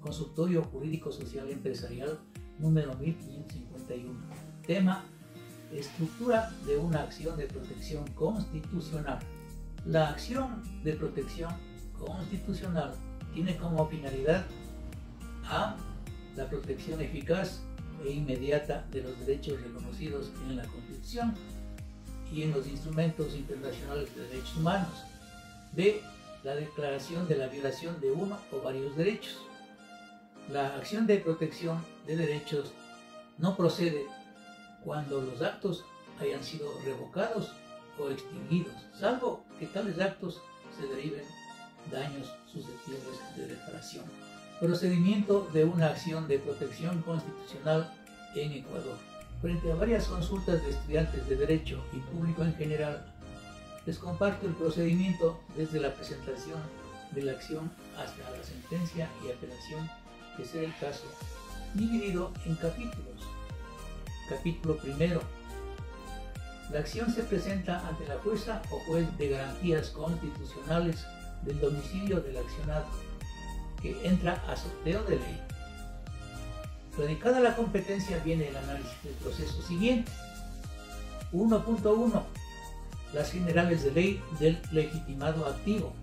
Consultorio Jurídico Social Empresarial número 1551. Tema: estructura de una acción de protección constitucional. La acción de protección constitucional tiene como finalidad: a. La protección eficaz e inmediata de los derechos reconocidos en la Constitución y en los instrumentos internacionales de derechos humanos. B. La declaración de la violación de uno o varios derechos. La acción de protección de derechos no procede cuando los actos hayan sido revocados o extinguidos, salvo que tales actos se deriven daños susceptibles de reparación. Procedimiento de una acción de protección constitucional en Ecuador. Frente a varias consultas de estudiantes de Derecho y público en general, les comparto el procedimiento desde la presentación de la acción hasta la sentencia y apelación, que sea el caso, dividido en capítulos. Capítulo primero. La acción se presenta ante la jueza o juez de garantías constitucionales del domicilio del accionado, que entra a sorteo de ley. Radicada la competencia, viene el análisis del proceso siguiente. 1.1. Las generales de ley del legitimado activo.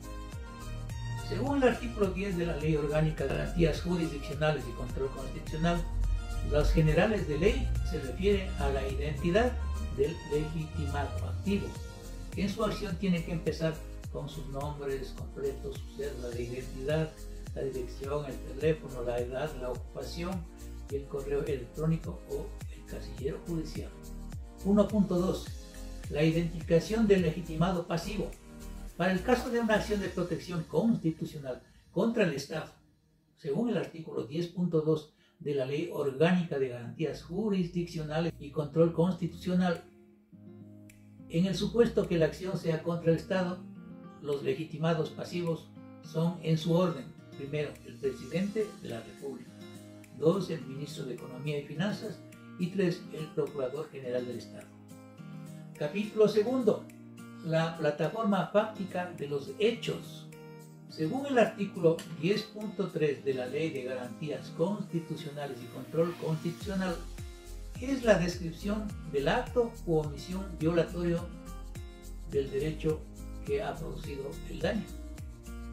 Según el artículo 10 de la Ley Orgánica de Garantías Jurisdiccionales y Control Constitucional, las generales de ley se refieren a la identidad del legitimado activo, que en su acción tiene que empezar con sus nombres completos, su cédula de identidad, la dirección, el teléfono, la edad, la ocupación y el correo electrónico o el casillero judicial. 1.2. La identificación del legitimado pasivo. Para el caso de una acción de protección constitucional contra el Estado, según el artículo 10.2 de la Ley Orgánica de Garantías Jurisdiccionales y Control Constitucional, en el supuesto que la acción sea contra el Estado, los legitimados pasivos son en su orden: primero, el presidente de la República; 2, el ministro de Economía y Finanzas; y 3, el procurador general del Estado. Capítulo segundo. La plataforma fáctica de los hechos. Según el artículo 10.3 de la Ley de Garantías Constitucionales y Control Constitucional, es la descripción del acto u omisión violatorio del derecho que ha producido el daño.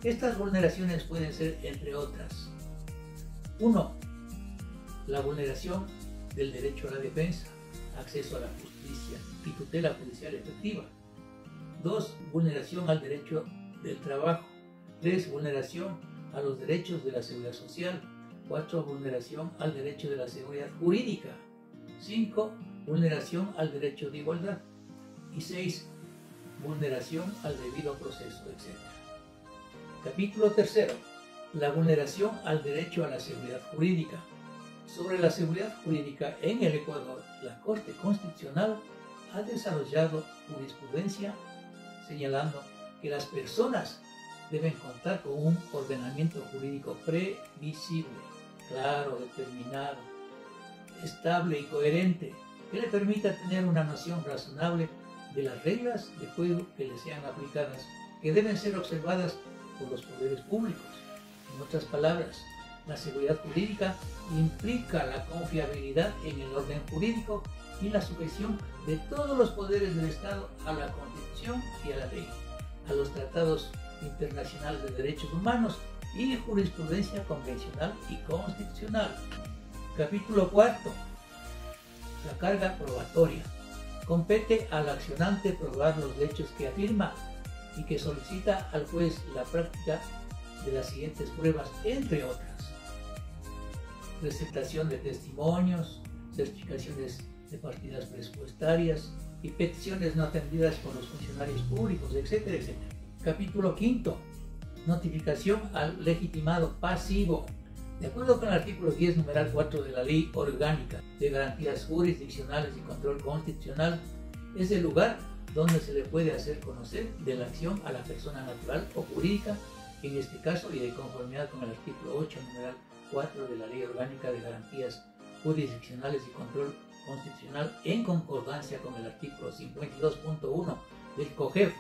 Estas vulneraciones pueden ser, entre otras: 1. La vulneración del derecho a la defensa, acceso a la justicia y tutela judicial efectiva. 2. Vulneración al derecho del trabajo. 3. Vulneración a los derechos de la seguridad social. 4. Vulneración al derecho de la seguridad jurídica. 5. Vulneración al derecho de igualdad. Y 6. Vulneración al debido proceso, etc. Capítulo tercero. La vulneración al derecho a la seguridad jurídica. Sobre la seguridad jurídica en el Ecuador, la Corte Constitucional ha desarrollado jurisprudencia señalando que las personas deben contar con un ordenamiento jurídico previsible, claro, determinado, estable y coherente, que le permita tener una noción razonable de las reglas de juego que le sean aplicadas, que deben ser observadas por los poderes públicos. En otras palabras, la seguridad jurídica implica la confiabilidad en el orden jurídico y la sujeción de todos los poderes del Estado a la Constitución y a la ley, a los tratados internacionales de derechos humanos y jurisprudencia convencional y constitucional. Capítulo cuarto. La carga probatoria. Compete al accionante probar los hechos que afirma y que solicita al juez la práctica de las siguientes pruebas, entre otras: presentación de testimonios, certificaciones de partidas presupuestarias y peticiones no atendidas por los funcionarios públicos, etcétera, etcétera. Capítulo quinto. Notificación al legitimado pasivo. De acuerdo con el artículo 10, numeral 4 de la Ley Orgánica de Garantías Jurisdiccionales y Control Constitucional, es el lugar donde se le puede hacer conocer de la acción a la persona natural o jurídica, en este caso y de conformidad con el artículo 8, numeral 4 de la Ley Orgánica de Garantías Jurisdiccionales y Control Constitucional, en concordancia con el artículo 52.1 del COGEF.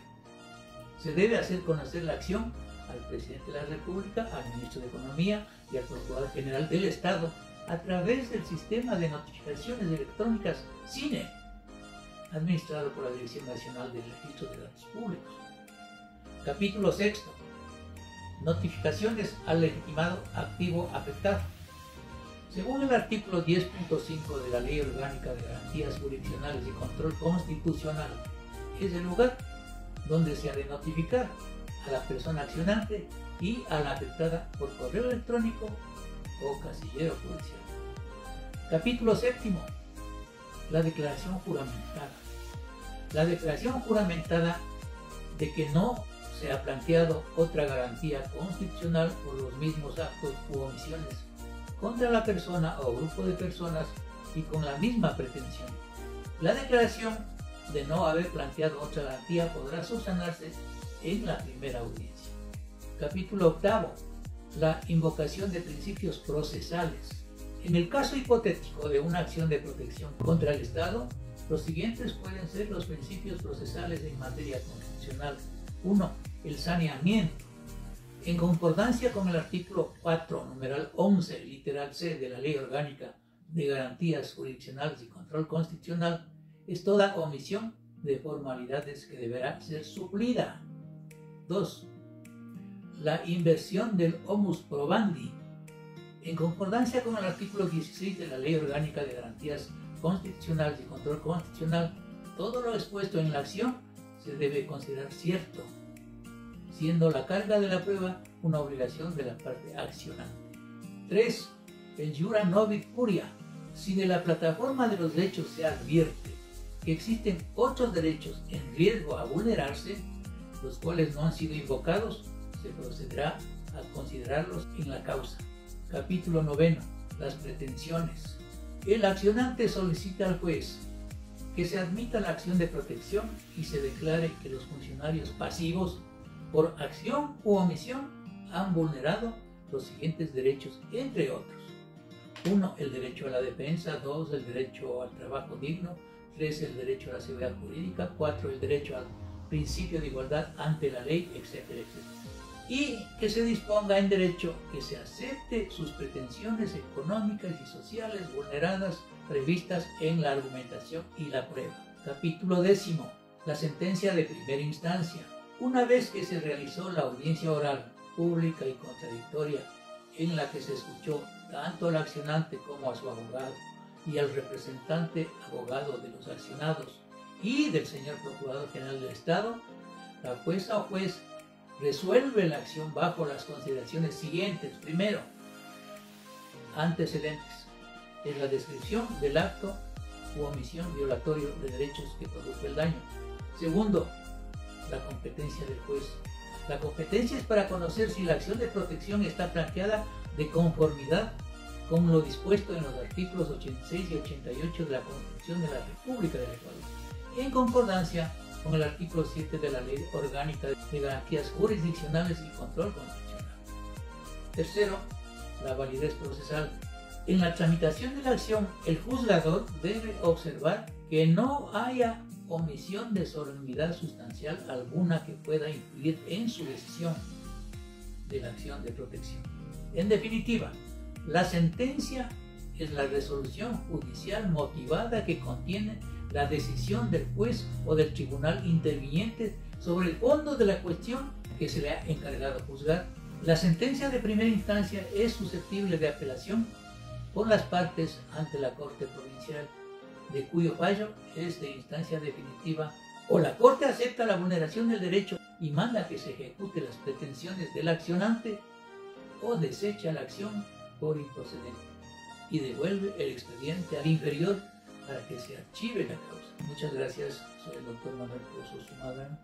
Se debe hacer conocer la acción al presidente de la República, al ministro de Economía y al Procurador General del Estado a través del sistema de notificaciones electrónicas CINE, administrado por la Dirección Nacional del Registro de Datos Públicos. Capítulo 6. Notificaciones al legitimado activo afectado. Según el artículo 10.5 de la Ley Orgánica de Garantías Jurisdiccionales y Control Constitucional, es el lugar donde se ha de notificar a la persona accionante y a la afectada por correo electrónico o casillero judicial. Capítulo 7. La declaración juramentada. La declaración juramentada de que no se ha planteado otra garantía constitucional por los mismos actos u omisiones contra la persona o grupo de personas y con la misma pretensión. La declaración de no haber planteado otra garantía podrá subsanarse en la primera audiencia. Capítulo 8. La invocación de principios procesales. En el caso hipotético de una acción de protección contra el Estado, los siguientes pueden ser los principios procesales en materia constitucional. 1. El saneamiento. En concordancia con el artículo 4, numeral 11, literal C de la Ley Orgánica de Garantías Jurisdiccionales y Control Constitucional, es toda omisión de formalidades que deberá ser suplida. 2. La inversión del omus probandi. En concordancia con el artículo 16 de la Ley Orgánica de Garantías Constitucionales y Control Constitucional, todo lo expuesto en la acción se debe considerar cierto, siendo la carga de la prueba una obligación de la parte accionante. 3. El jura novit curia. Si de la plataforma de los derechos se advierte que existen otros derechos en riesgo a vulnerarse, los cuales no han sido invocados, se procederá a considerarlos en la causa. Capítulo 9. Las pretensiones. El accionante solicita al juez que se admita la acción de protección y se declare que los funcionarios pasivos, por acción u omisión, han vulnerado los siguientes derechos, entre otros. 1. El derecho a la defensa. 2. El derecho al trabajo digno. 3. El derecho a la seguridad jurídica. 4. El derecho al principio de igualdad ante la ley, etcétera, etcétera. Y que se disponga en derecho que se acepte sus pretensiones económicas y sociales vulneradas previstas en la argumentación y la prueba. Capítulo 10. La sentencia de primera instancia. Una vez que se realizó la audiencia oral, pública y contradictoria, en la que se escuchó tanto al accionante como a su abogado y al representante abogado de los accionados y del señor Procurador General del Estado, la jueza o juez resuelve la acción bajo las consideraciones siguientes. Primero, antecedentes. Es la descripción del acto u omisión violatorio de derechos que produjo el daño. Segundo, la competencia del juez. La competencia es para conocer si la acción de protección está planteada de conformidad con lo dispuesto en los artículos 86 y 88 de la Constitución de la República del Ecuador, en concordancia con el artículo 7 de la Ley Orgánica de Garantías Jurisdiccionales y Control Constitucional. Tercero, la validez procesal. En la tramitación de la acción, el juzgador debe observar que no haya omisión de solemnidad sustancial alguna que pueda influir en su decisión de la acción de protección. En definitiva, la sentencia es la resolución judicial motivada que contiene la decisión del juez o del tribunal interviniente sobre el fondo de la cuestión que se le ha encargado juzgar. La sentencia de primera instancia es susceptible de apelación por las partes ante la Corte Provincial, de cuyo fallo es de instancia definitiva, o la Corte acepta la vulneración del derecho y manda que se ejecute las pretensiones del accionante, o desecha la acción por improcedente y devuelve el expediente al inferior para que se archive la causa. Muchas gracias. Soy el doctor Manuel Pozo Sumagan.